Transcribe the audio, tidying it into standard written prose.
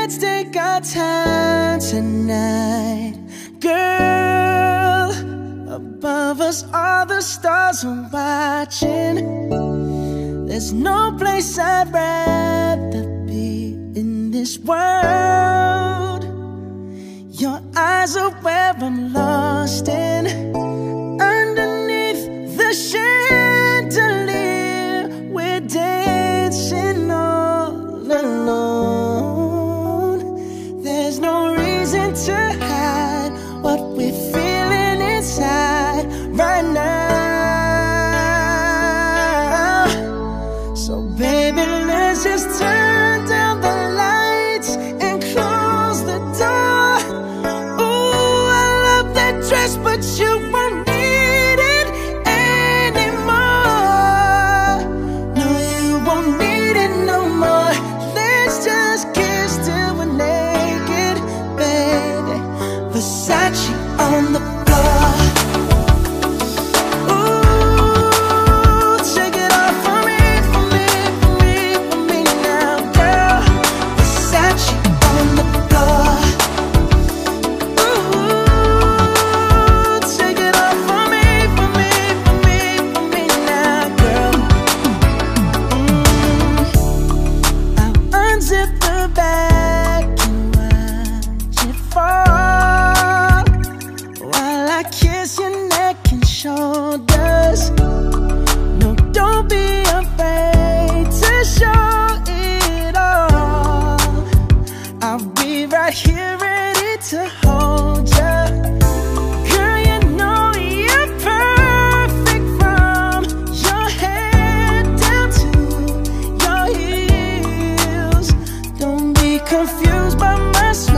let's take our time tonight, girl. Above us all the stars are watching. There's no place I'd rather be in this world. Your eyes are where I'm lost in. Underneath the chandelier, we're dancing all alone. There's no reason to hide what we're feeling inside right now. So baby, let's just turn down the lights and close the door. Ooh, I love that dress, but you won't need it anymore. No, you won't need it no more. Let's just kiss till we're naked, baby. Versace on the floor. Ooh, take it off for me, for me, for me, for me now, girl. Versace on the floor. Ooh, take it off for me, for me, for me, for me now, girl. I'll unzip the bag and watch it fall while I kiss your neck and shoulders. No, don't be afraid to show it all. I'll be right here ready to hold ya. Girl, you know you're perfect from your head down to your heels. Don't be confused by my sweet